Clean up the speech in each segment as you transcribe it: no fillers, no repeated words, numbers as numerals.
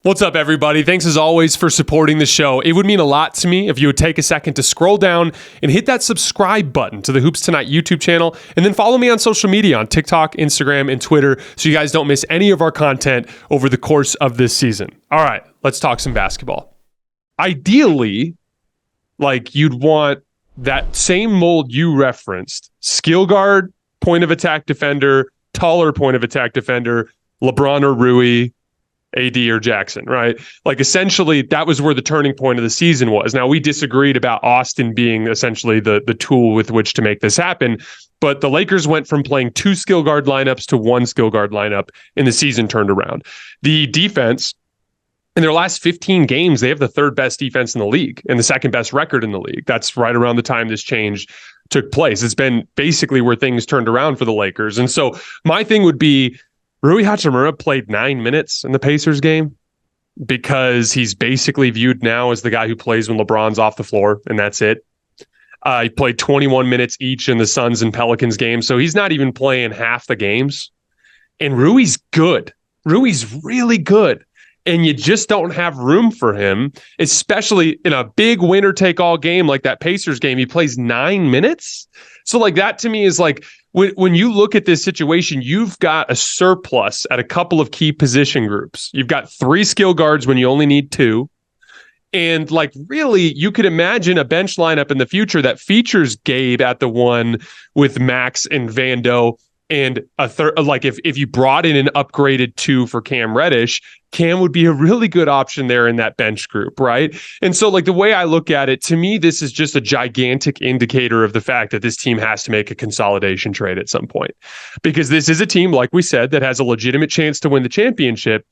What's up, everybody? Thanks as always for supporting the show. It would mean a lot to me if you would take a second to scroll down and hit that subscribe button to the Hoops Tonight YouTube channel, and then follow me on social media on TikTok, Instagram, and Twitter so you guys don't miss any of our content over the course of this season. All right, let's talk some basketball. Ideally, you'd want that same mold you referenced: skill guard, point of attack defender, taller point of attack defender, LeBron or Rui, AD or Jackson, right? Essentially, that was where the turning point of the season was. Now, we disagreed about Austin being essentially the tool with which to make this happen, but the Lakers went from playing 2 skill guard lineups to 1 skill guard lineup, and the season turned around. The defense, in their last 15 games, they have the 3rd best defense in the league and the 2nd best record in the league. That's right around the time this change took place. It's been basically where things turned around for the Lakers. And so my thing would be, Rui Hachimura played 9 minutes in the Pacers game because he's basically viewed now as the guy who plays when LeBron's off the floor, and that's it. He played 21 minutes each in the Suns and Pelicans game, so he's not even playing half the games. And Rui's good. Rui's really good. And you just don't have room for him, especially in a big winner-take-all game like that Pacers game. He plays 9 minutes. So that to me is when you look at this situation, you've got a surplus at a couple of key position groups. You've got 3 skill guards when you only need 2. And really, you could imagine a bench lineup in the future that features Gabe at the 1 with Max and Vando, and a third, if you brought in an upgraded 2 for Cam Reddish, Cam would be a really good option there in that bench group, right? And so the way I look at it, to me, this is just a gigantic indicator of the fact that this team has to make a consolidation trade at some point. Because this is a team, like we said, that has a legitimate chance to win the championship,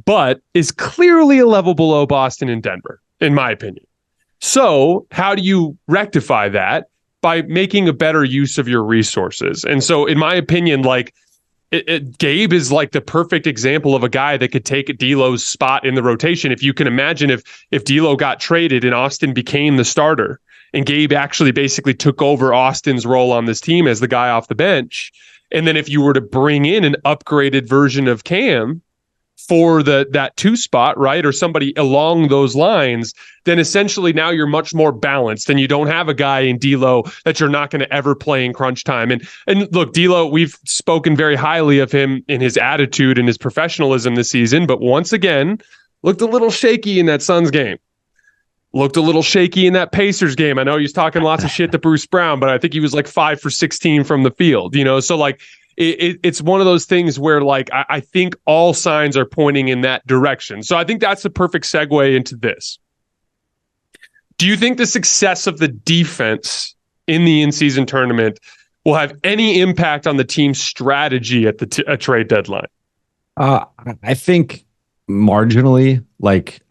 but is clearly a level below Boston and Denver, in my opinion. So how do you rectify that? By making a better use of your resources. And so in my opinion, Gabe is the perfect example of a guy that could take D'Lo's spot in the rotation. If you can imagine if D'Lo got traded and Austin became the starter and Gabe actually basically took over Austin's role on this team as the guy off the bench. And then if you were to bring in an upgraded version of Cam for that 2 spot, right, or somebody along those lines, then essentially now you're much more balanced, and you don't have a guy in D'Lo that you're not going to ever play in crunch time. And look, D'Lo, we've spoken very highly of him in his attitude and his professionalism this season, but once again, looked a little shaky in that Suns game. Looked a little shaky in that Pacers game. I know he was talking lots of shit to Bruce Brown, but I think he was 5 for 16 from the field, so it's one of those things where I think all signs are pointing in that direction. So I think that's the perfect segue into this. Do you think the success of the defense in the in-season tournament will have any impact on the team's strategy at the trade deadline? I think marginally.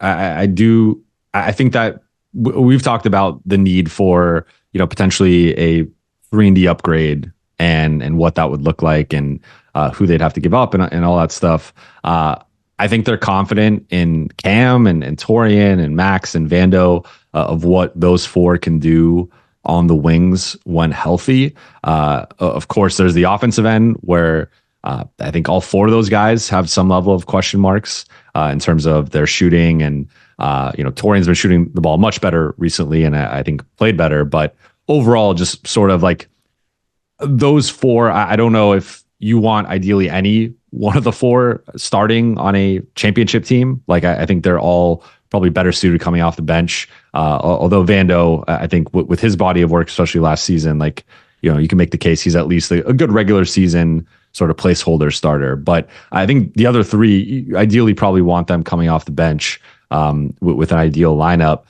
I do. I think that we've talked about the need for potentially a 3-and-D upgrade and what that would look like, and who they'd have to give up and all that stuff. I think they're confident in Cam and Torian and Max and Vando of what those 4 can do on the wings when healthy. Of course, there's the offensive end where I think all 4 of those guys have some level of question marks in terms of their shooting. And, Torian's been shooting the ball much better recently, and I think played better. But overall, just sort of those 4, I don't know if you want ideally any one of the 4 starting on a championship team. I think they're all probably better suited coming off the bench. Although Vando, I think with his body of work, especially last season, you can make the case he's at least a good regular season sort of placeholder starter. But I think the other 3, you ideally probably want them coming off the bench with an ideal lineup.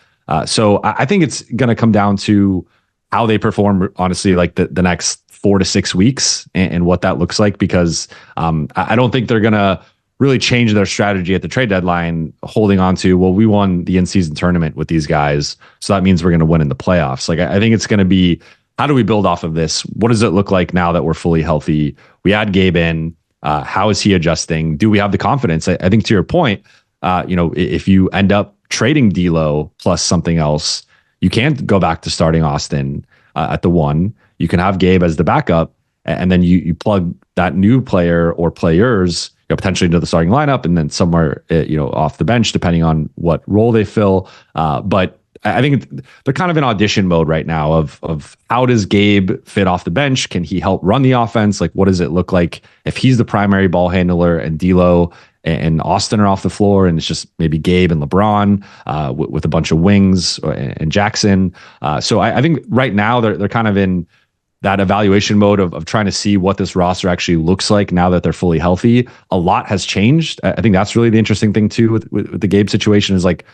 So I think it's going to come down to how they perform, honestly, the next 4 to 6 weeks and what that looks like, because I don't think they're going to really change their strategy at the trade deadline, holding on to, we won the in-season tournament with these guys, so that means we're going to win in the playoffs. I think it's going to be, how do we build off of this? What does it look like now that we're fully healthy? We add Gabe in. How is he adjusting? Do we have the confidence? I think to your point, if you end up trading D'Lo plus something else, you can't go back to starting Austin at the 1. You can have Gabe as the backup, and then you plug that new player or players potentially into the starting lineup and then somewhere, off the bench, depending on what role they fill. But I think they're kind of in audition mode right now of how does Gabe fit off the bench? Can he help run the offense? Like, what does it look like if he's the primary ball handler and D'Lo and Austin are off the floor, and it's just maybe Gabe and LeBron with a bunch of wings and Jackson. So I think right now they're kind of in that evaluation mode of trying to see what this roster actually looks like now that they're fully healthy. A lot has changed. I think that's really the interesting thing too with the Gabe situation is like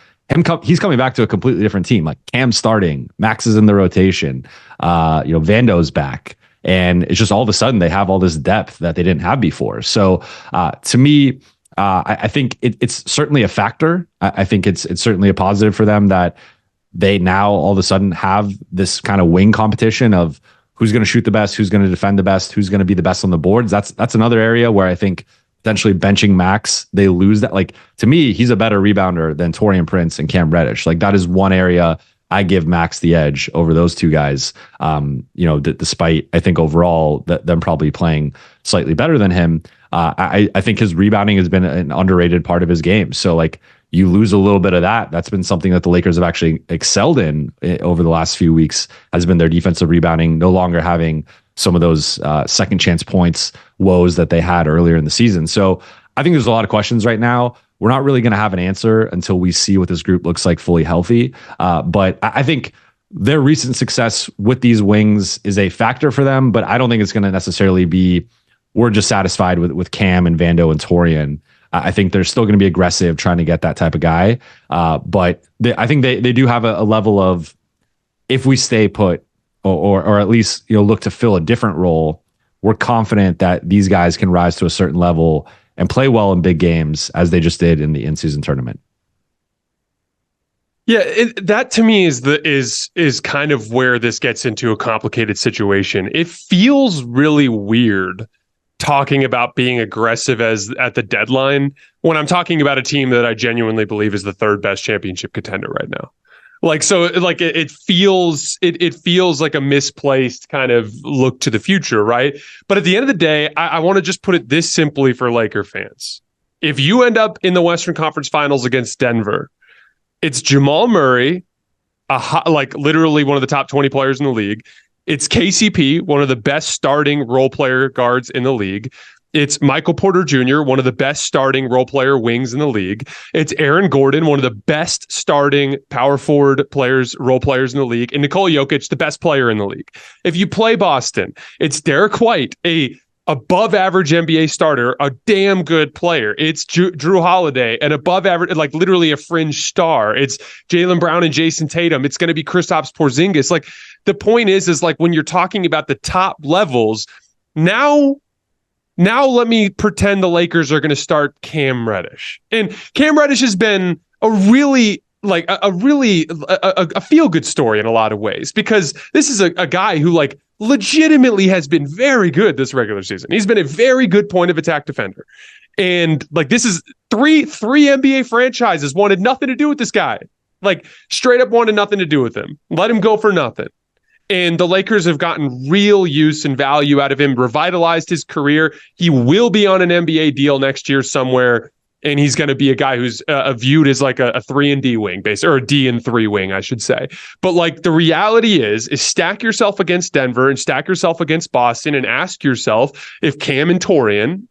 he's coming back to a completely different team. Like Cam's starting, Max is in the rotation, Vando's back. And it's just all of a sudden they have all this depth that they didn't have before. So to me, I think it's certainly a factor. I think it's certainly a positive for them that they now all of a sudden have this kind of wing competition of who's going to shoot the best, who's going to defend the best, who's going to be the best on the boards. That's another area where I think potentially benching Max, they lose that. Like, to me, he's a better rebounder than Taurean Prince and Cam Reddish. Like, that is one area I give Max the edge over those two guys. Despite I think overall them probably playing slightly better than him. I think his rebounding has been an underrated part of his game. So like you lose a little bit of that. That's been something that the Lakers have actually excelled in over the last few weeks, has been their defensive rebounding, no longer having some of those second chance points woes that they had earlier in the season. So I think there's a lot of questions right now. We're not really going to have an answer until we see what this group looks like fully healthy. But I think their recent success with these wings is a factor for them, but I don't think it's going to necessarily be, we're just satisfied with Cam and Vando and Taurean. I think they're still going to be aggressive trying to get that type of guy. But I think they do have a level of, if we stay put or at least look to fill a different role, we're confident that these guys can rise to a certain level and play well in big games as they just did in the in-season tournament. Yeah, that to me is kind of where this gets into a complicated situation. It feels really weird talking about being aggressive at the deadline when I'm talking about a team that I genuinely believe is the third best championship contender right now. Like, so like it feels like a misplaced kind of look to the future, right? But at the end of the day, I want to just put it this simply for Laker fans. If you end up in the Western Conference Finals against Denver, it's Jamal Murray, literally one of the top 20 players in the league. It's KCP, one of the best starting role player guards in the league. It's Michael Porter Jr., one of the best starting role player wings in the league. It's Aaron Gordon, one of the best starting power forward role players in the league. And Nikola Jokic, the best player in the league. If you play Boston, it's Derek White, a above average NBA starter, a damn good player. It's Drew Holiday, an above average, like literally a fringe star. It's Jaylen Brown and Jason Tatum. It's going to be Kristaps Porzingis. Like, the point is like when you're talking about the top levels, now let me pretend the Lakers are going to start Cam Reddish. And Cam Reddish has been a really feel-good story in a lot of ways, because this is a guy who like legitimately has been very good this regular season. He's been a very good point of attack defender. And like, this is three NBA franchises wanted nothing to do with this guy. Like, straight up wanted nothing to do with him. Let him go for nothing. And the Lakers have gotten real use and value out of him, revitalized his career. He will be on an NBA deal next year somewhere, and he's going to be a guy who's viewed as like a 3-and-D wing, or a D-and-3 wing, I should say. But like, the reality is stack yourself against Denver and stack yourself against Boston and ask yourself if Cam and Taurean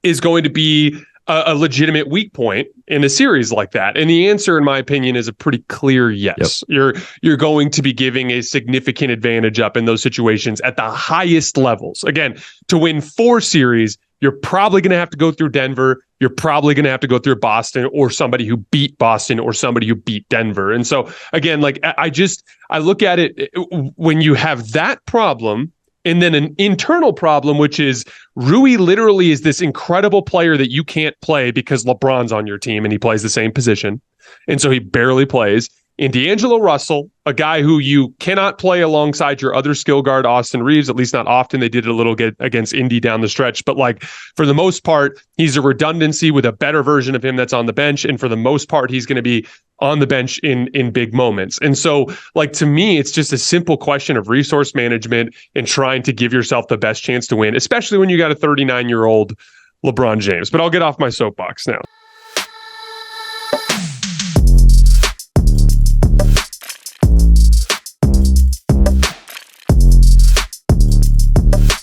is going to be a legitimate weak point in a series like that. And the answer, in my opinion, is a pretty clear yes. Yep. You're going to be giving a significant advantage up in those situations at the highest levels. Again, to win 4 series, you're probably going to have to go through Denver. You're probably going to have to go through Boston, or somebody who beat Boston, or somebody who beat Denver. And so again, like I look at it when you have that problem, and then an internal problem, which is Rui literally is this incredible player that you can't play because LeBron's on your team and he plays the same position. And so he barely plays. And D'Angelo Russell, a guy who you cannot play alongside your other skill guard, Austin Reeves, at least not often. They did it a little bit against Indy down the stretch. But like, for the most part, he's a redundancy with a better version of him that's on the bench. And for the most part, he's going to be on the bench in big moments. And so, like, to me, it's just a simple question of resource management and trying to give yourself the best chance to win, especially when you got a 39-year-old LeBron James. But I'll get off my soapbox now.